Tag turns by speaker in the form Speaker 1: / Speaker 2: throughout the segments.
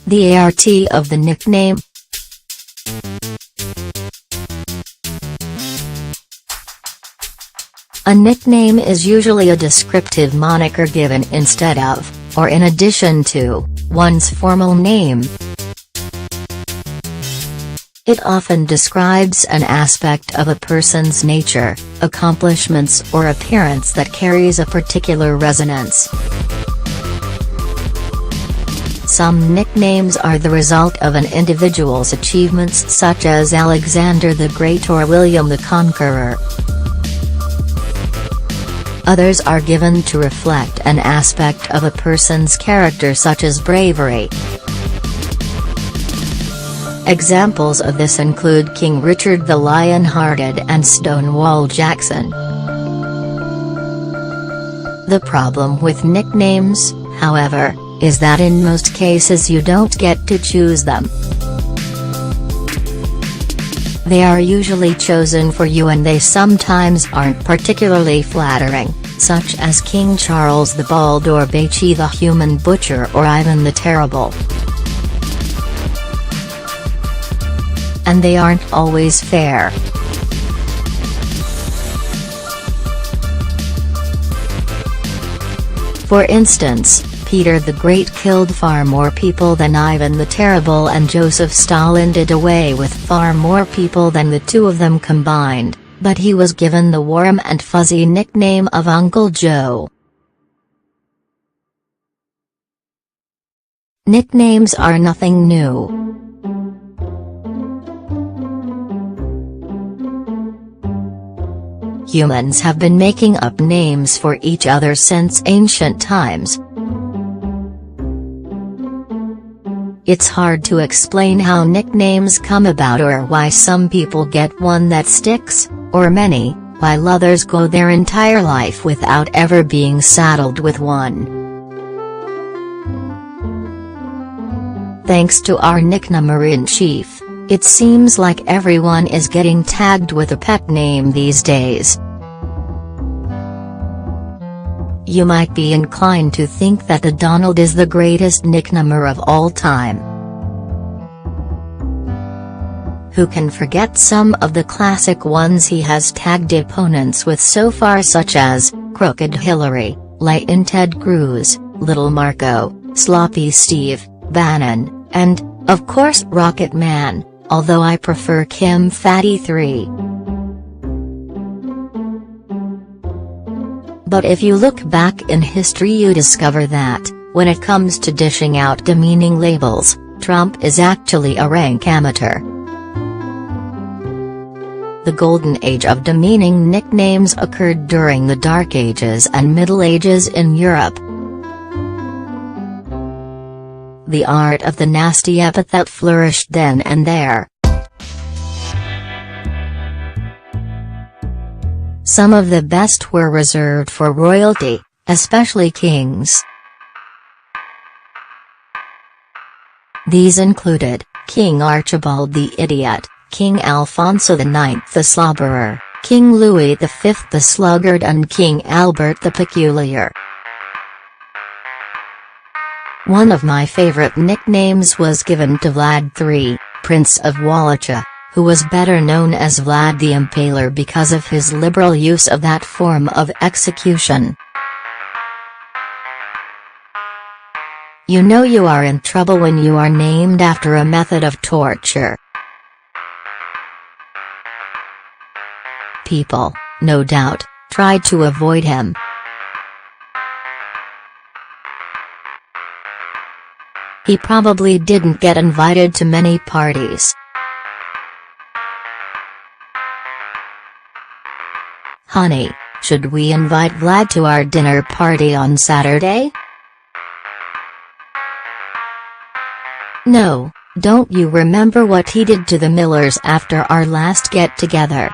Speaker 1: The ART of the nickname. A nickname is usually a descriptive moniker given instead of, or in addition to, one's formal name. It often describes an aspect of a person's nature, accomplishments or appearance that carries a particular resonance. Some nicknames are the result of an individual's achievements, such as Alexander the Great or William the Conqueror. Others are given to reflect an aspect of a person's character, such as bravery. Examples of this include King Richard the Lion-Hearted and Stonewall Jackson. The problem with nicknames, however, is that in most cases you don't get to choose them. They are usually chosen for you, and they sometimes aren't particularly flattering, such as King Charles the Bald or Beachy the Human Butcher or Ivan the Terrible. And they aren't always fair. For instance, Peter the Great killed far more people than Ivan the Terrible, and Joseph Stalin did away with far more people than the two of them combined, but he was given the warm and fuzzy nickname of Uncle Joe. Nicknames are nothing new. Humans have been making up names for each other since ancient times. It's hard to explain how nicknames come about, or why some people get one that sticks, or many, while others go their entire life without ever being saddled with one. Thanks to our nicknamer-in-chief, it seems like everyone is getting tagged with a pet name these days. You might be inclined to think that the Donald is the greatest nicknamer of all time. Who can forget some of the classic ones he has tagged opponents with so far, such as Crooked Hillary, Lightin' Ted Cruz, Little Marco, Sloppy Steve, Bannon, and, of course, Rocket Man, although I prefer Kim Fatty 3. But if you look back in history, you discover that, when it comes to dishing out demeaning labels, Trump is actually a rank amateur. The golden age of demeaning nicknames occurred during the Dark Ages and Middle Ages in Europe. The art of the nasty epithet flourished then and there. Some of the best were reserved for royalty, especially kings. These included King Archibald the Idiot, King Alfonso IX the Slobberer, King Louis V the Sluggard, and King Albert the Peculiar. One of my favorite nicknames was given to Vlad III, Prince of Wallachia, who was better known as Vlad the Impaler because of his liberal use of that form of execution. You know you are in trouble when you are named after a method of torture. People, no doubt, tried to avoid him. He probably didn't get invited to many parties. Honey, should we invite Vlad to our dinner party on Saturday? No, don't you remember what he did to the Millers after our last get-together?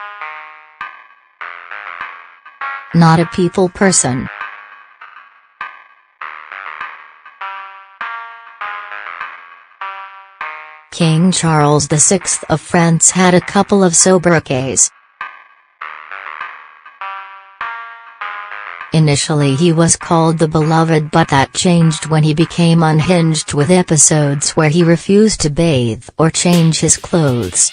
Speaker 1: Not a people person. King Charles VI of France had a couple of sobriquets. Initially he was called the Beloved, but that changed when he became unhinged with episodes where he refused to bathe or change his clothes.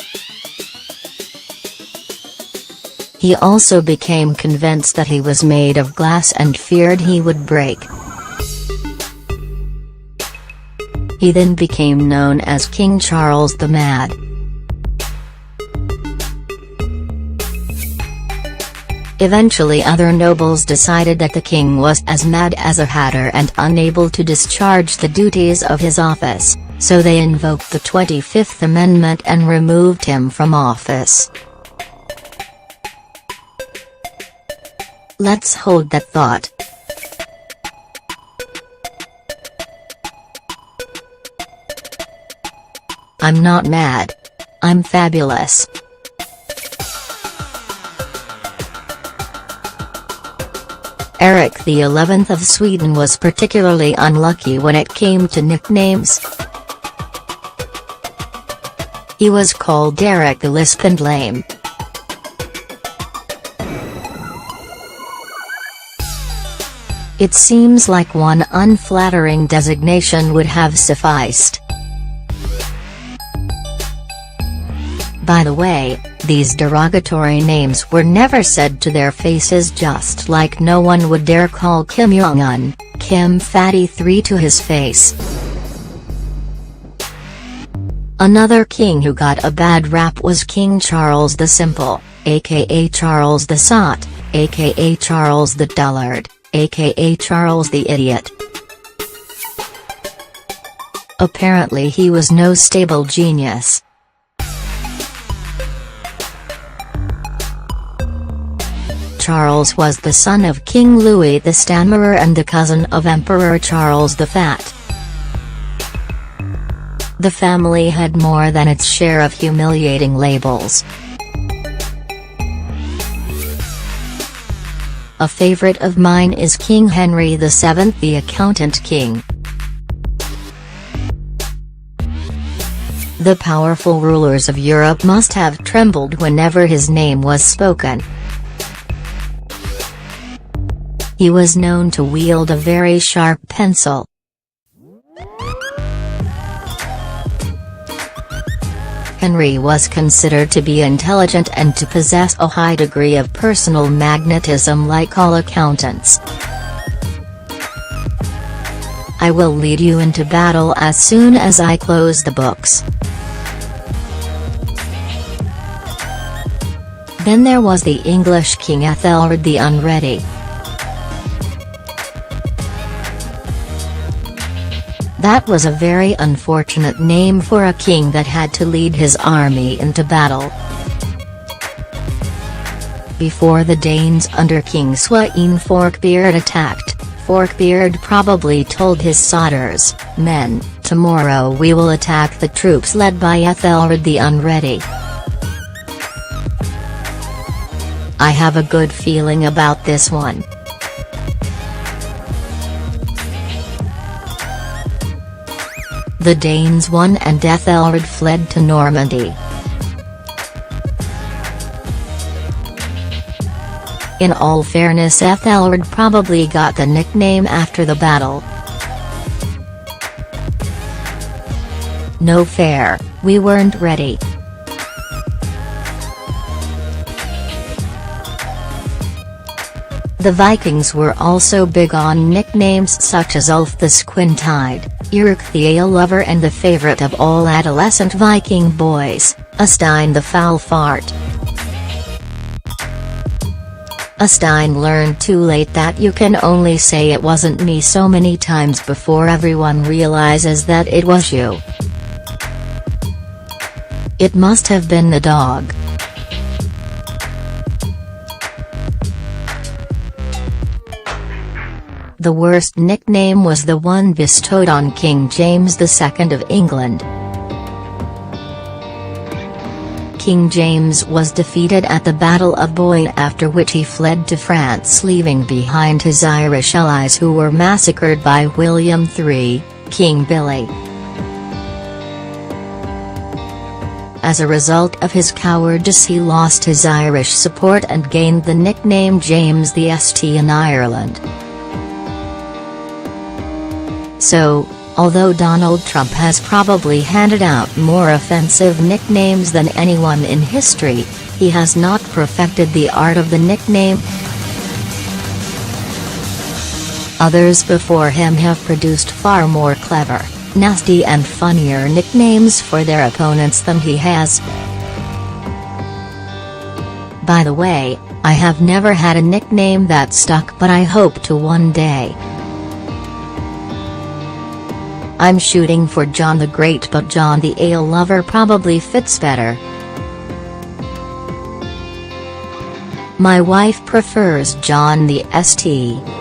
Speaker 1: He also became convinced that he was made of glass and feared he would break. He then became known as King Charles the Mad. Eventually other nobles decided that the king was as mad as a hatter and unable to discharge the duties of his office, so they invoked the 25th Amendment and removed him from office. Let's hold that thought. I'm not mad. I'm fabulous. Eric XI of Sweden was particularly unlucky when it came to nicknames. He was called Derek the Lisp and Lame. It seems like one unflattering designation would have sufficed. By the way, these derogatory names were never said to their faces, just like no one would dare call Kim Jong-un, Kim Fatty 3 to his face. Another king who got a bad rap was King Charles the Simple, aka Charles the Sot, aka Charles the Dullard, aka Charles the Idiot. Apparently he was no stable genius. Charles was the son of King Louis the Stammerer and the cousin of Emperor Charles the Fat. The family had more than its share of humiliating labels. A favorite of mine is King Henry VII, the Accountant King. The powerful rulers of Europe must have trembled whenever his name was spoken. He was known to wield a very sharp pencil. Henry was considered to be intelligent and to possess a high degree of personal magnetism like all accountants. I will lead you into battle as soon as I close the books. Then there was the English King Ethelred the Unready. That was a very unfortunate name for a king that had to lead his army into battle. Before the Danes under King Sweyn Forkbeard attacked, Forkbeard probably told his soldiers, "Men, tomorrow we will attack the troops led by Ethelred the Unready." I have a good feeling about this one. The Danes won and Ethelred fled to Normandy. In all fairness, Ethelred probably got the nickname after the battle. No fair, we weren't ready. The Vikings were also big on nicknames such as Ulf the Squint-Eyed, Erik the Ale-Lover and the favorite of all adolescent Viking boys, Eystein the Foul Fart. Eystein learned too late that you can only say "it wasn't me" so many times before everyone realizes that it was you. It must have been the dog. The worst nickname was the one bestowed on King James II of England. King James was defeated at the Battle of Boyne, after which he fled to France, leaving behind his Irish allies who were massacred by William III, King Billy. As a result of his cowardice, he lost his Irish support and gained the nickname James the St in Ireland. So, although Donald Trump has probably handed out more offensive nicknames than anyone in history, he has not perfected the art of the nickname. Others before him have produced far more clever, nasty and funnier nicknames for their opponents than he has. By the way, I have never had a nickname that stuck, but I hope to one day. I'm shooting for John the Great, but John the Ale Lover probably fits better. My wife prefers John the St.